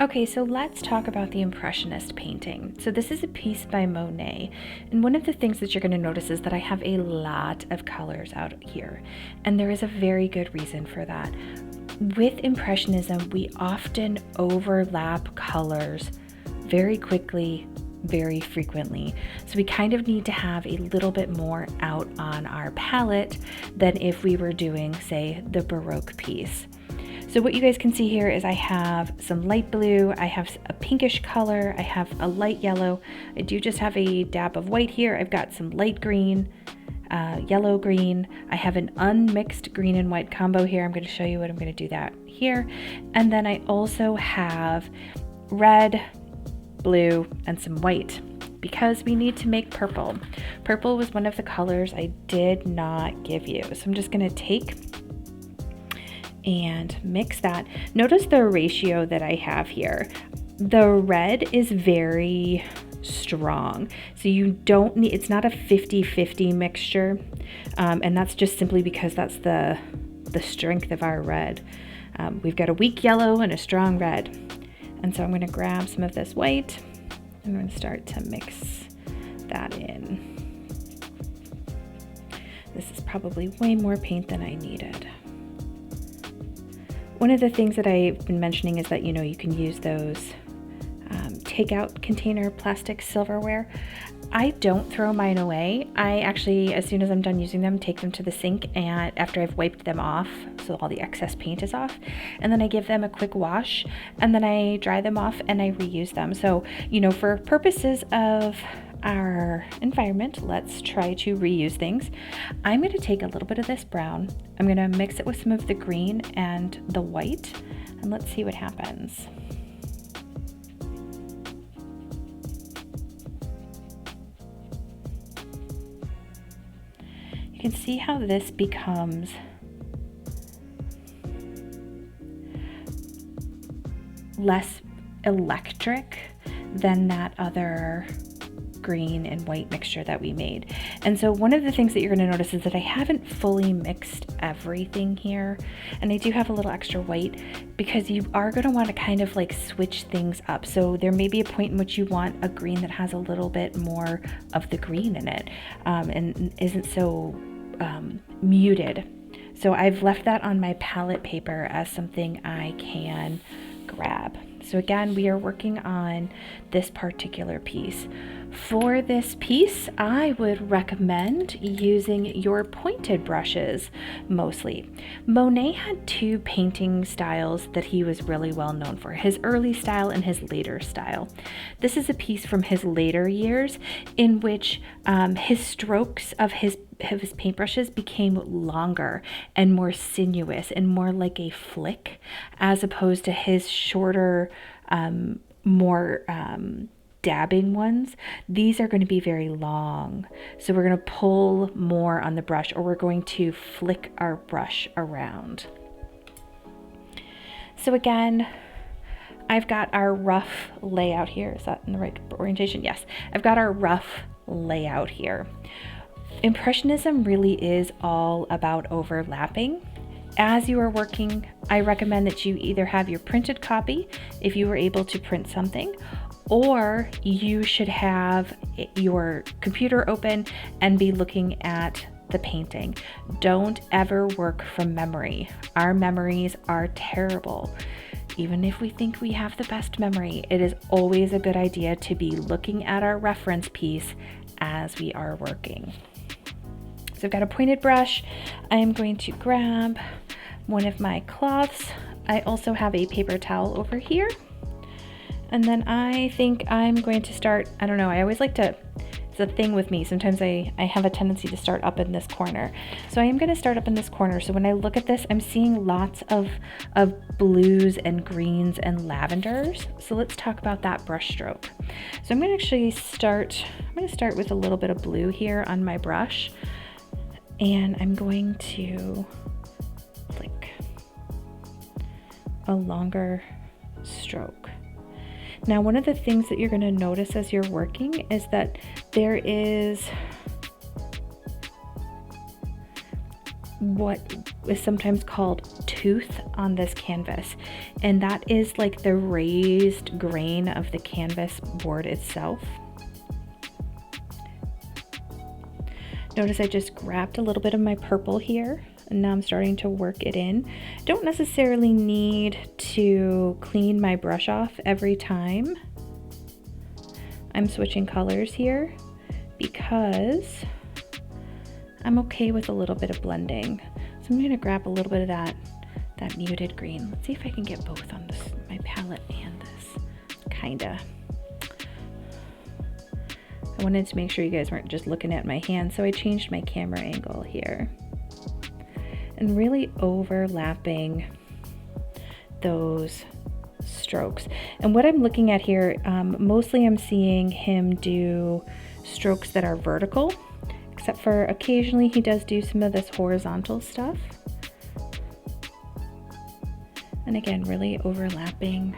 Okay, so let's talk about the Impressionist painting. So this is a piece by Monet, and one of the things that you're going to notice is that I have a lot of colors out here, and there is a very good reason for that. With Impressionism, we often overlap colors very quickly, very frequently. So we kind of need to have a little bit more out on our palette than if we were doing, say, the Baroque piece. So what you guys can see here is I have some light blue, I have a pinkish color, I have a light yellow, I do just have a dab of white here, I've got some light green, yellow green, I have an unmixed green and white combo here. I'm going to show you what I'm going to do that here. And then I also have red, blue, and some white because we need to make purple. Purple was one of the colors I did not give you. So I'm just going to take and mix that. Notice the ratio that I have here. The red is very strong, so you don't need, it's not a 50-50 mixture, and that's just simply because that's the strength of our red. We've got a weak yellow and a strong red, and so I'm going to grab some of this white and I'm going to start to mix that in. This is probably way more paint than I needed. One of the things that I've been mentioning is that, you can use those takeout container plastic silverware. I don't throw mine away. I actually, as soon as I'm done using them, take them to the sink, and after I've wiped them off, so all the excess paint is off, and then I give them a quick wash, and then I dry them off and I reuse them. So, for purposes of our environment, let's try to reuse things. I'm going to take a little bit of this brown, I'm going to mix it with some of the green and the white, and let's see what happens. You can see how this becomes less electric than that other green and white mixture that we made. And so one of the things that you're going to notice is that I haven't fully mixed everything here, and I do have a little extra white because you are going to want to kind of like switch things up. So there may be a point in which you want a green that has a little bit more of the green in it, and isn't so muted. So I've left that on my palette paper as something I can grab. So again, we are working on this particular piece. For this piece, I would recommend using your pointed brushes mostly. Monet had two painting styles that he was really well known for, his early style and his later style. This is a piece from his later years in which his strokes of his paintbrushes became longer and more sinuous and more like a flick, as opposed to his shorter, more dabbing ones. These are going to be very long, so we're going to pull more on the brush, or we're going to flick our brush around. So again, I've got our rough layout here. Is that in the right orientation? Yes, I've got our rough layout here. Impressionism really is all about overlapping. As you are working, I recommend that you either have your printed copy, if you were able to print something, or you should have your computer open and be looking at the painting. Don't ever work from memory. Our memories are terrible. Even if we think we have the best memory, it is always a good idea to be looking at our reference piece as we are working. So I've got a pointed brush. I am going to grab one of my cloths. I also have a paper towel over here. And then I think I'm going to start, I don't know, I always like to, it's a thing with me. Sometimes I have a tendency to start up in this corner. So I am going to start up in this corner. So when I look at this, I'm seeing lots of blues and greens and lavenders. So let's talk about that brush stroke. So I'm going to actually start with a little bit of blue here on my brush. And I'm going to flick a longer stroke. Now, one of the things that you're going to notice as you're working is that there is what is sometimes called tooth on this canvas, and that is like the raised grain of the canvas board itself. Notice I just grabbed a little bit of my purple here, and now I'm starting to work it in. Don't necessarily need to clean my brush off every time I'm switching colors here, because I'm okay with a little bit of blending. So I'm going to grab a little bit of that muted green. Let's see if I can get both on this, my palette and this. Kinda. I wanted to make sure you guys weren't just looking at my hand, so I changed my camera angle here. And really overlapping those strokes. And what I'm looking at here, mostly I'm seeing him do strokes that are vertical, except for occasionally he does do some of this horizontal stuff. And again, really overlapping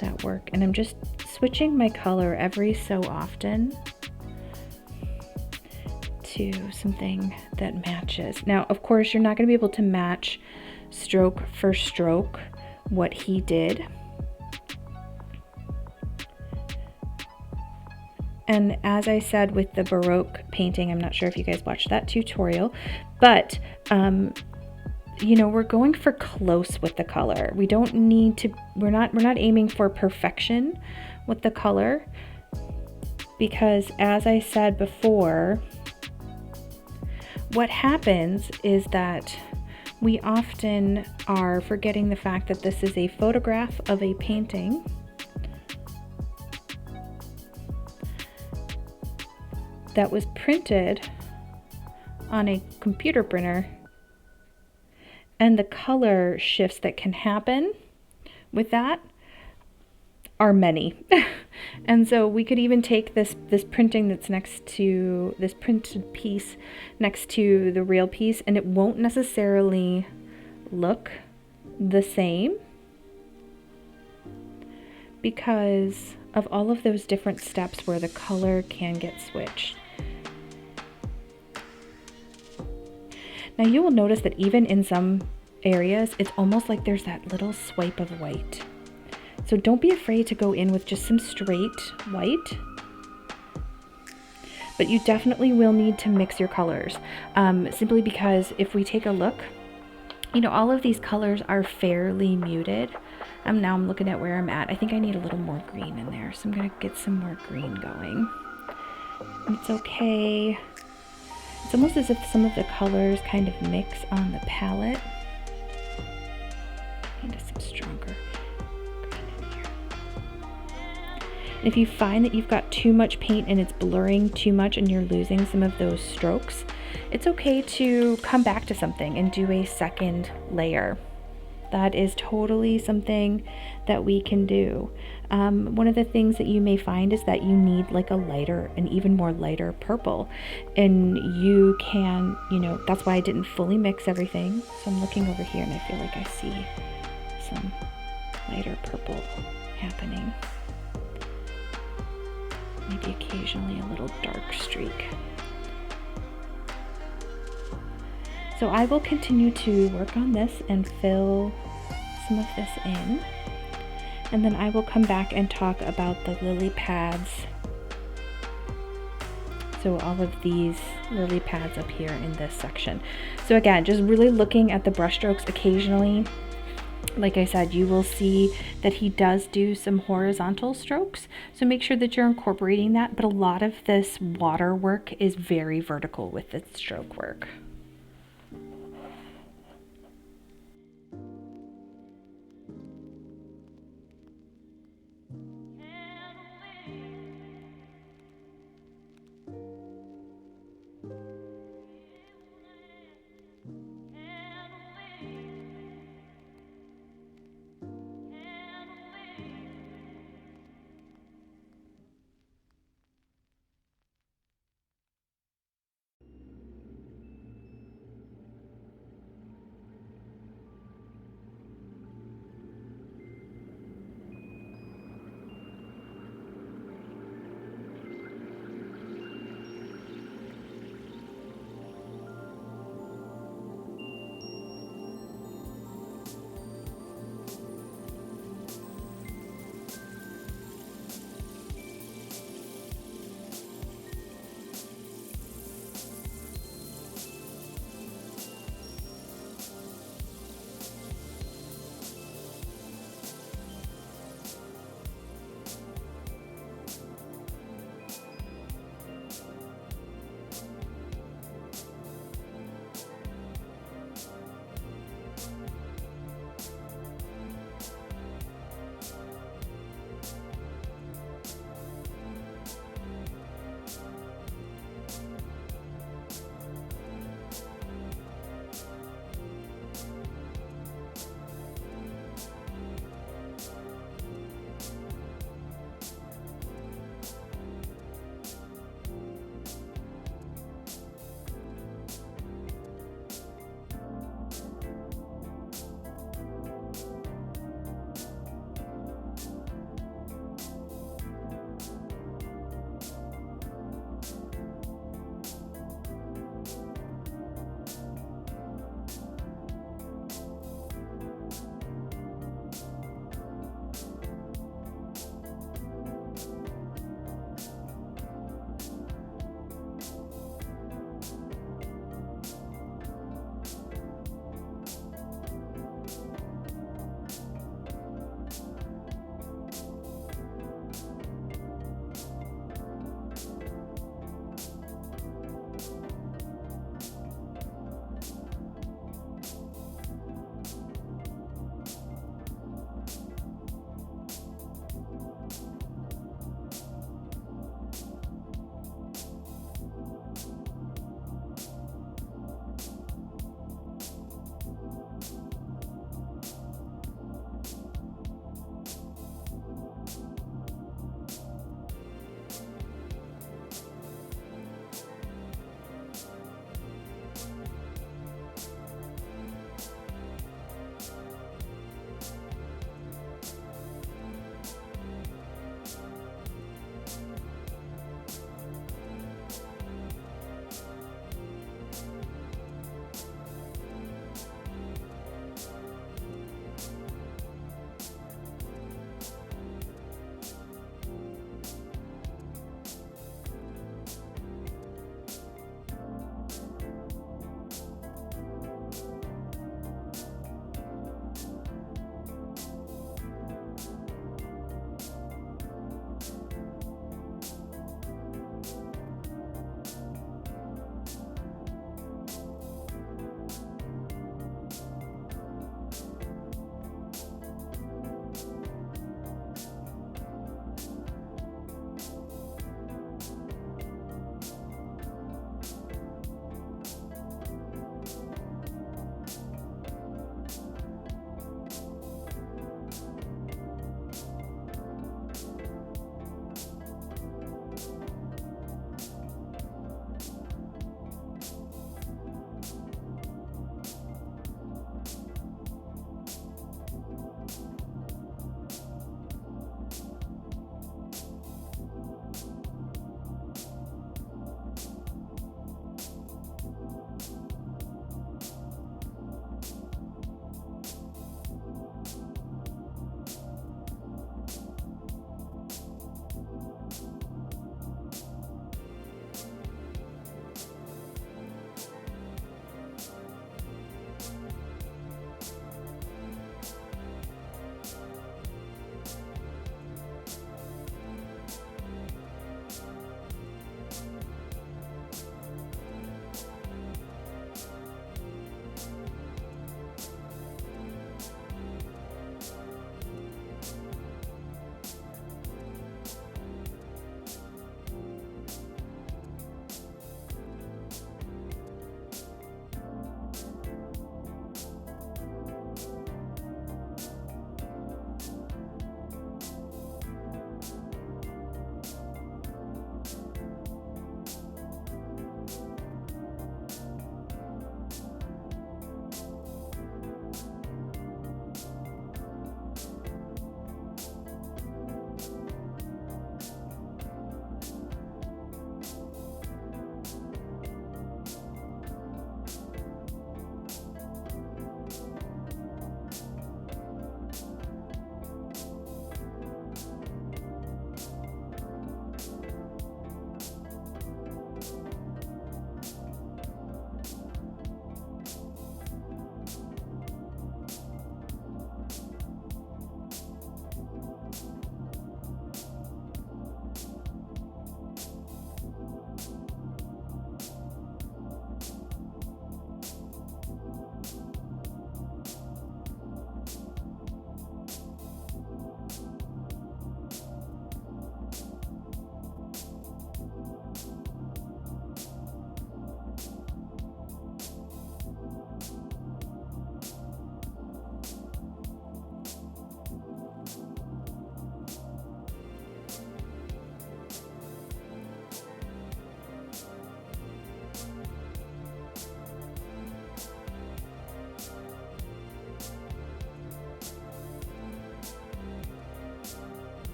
that work. And I'm just switching my color every so often to something that matches. Now, of course, you're not going to be able to match stroke for stroke what he did. And as I said with the Baroque painting, I'm not sure if you guys watched that tutorial, but you know, we're going for close with the color. We don't need to, we're not aiming for perfection with the color, because as I said before, what happens is that we often are forgetting the fact that this is a photograph of a painting that was printed on a computer printer, and the color shifts that can happen with that are many. And so we could even take this printing that's next to this printed piece next to the real piece, and it won't necessarily look the same because of all of those different steps where the color can get switched. Now you will notice that even in some areas, it's almost like there's that little swipe of white. So don't be afraid to go in with just some straight white, but you definitely will need to mix your colors, simply because if we take a look, you know, all of these colors are fairly muted. Now I'm looking at where I'm at. I think I need a little more green in there, so I'm gonna get some more green going. It's okay. It's almost as if some of the colors kind of mix on the palette. Into some stronger green in here. And if you find that you've got too much paint and it's blurring too much and you're losing some of those strokes, it's okay to come back to something and do a second layer. That is totally something that we can do. One of the things that you may find is that you need like a lighter, an even more lighter purple. And you can, you know, that's why I didn't fully mix everything. So I'm looking over here and I feel like I see some lighter purple happening. Maybe occasionally a little dark streak. So I will continue to work on this and fill some of this in. And then I will come back and talk about the lily pads. So all of these lily pads up here in this section. So again, just really looking at the brush strokes occasionally. Like I said, you will see that he does do some horizontal strokes. So make sure that you're incorporating that. But a lot of this water work is very vertical with its stroke work.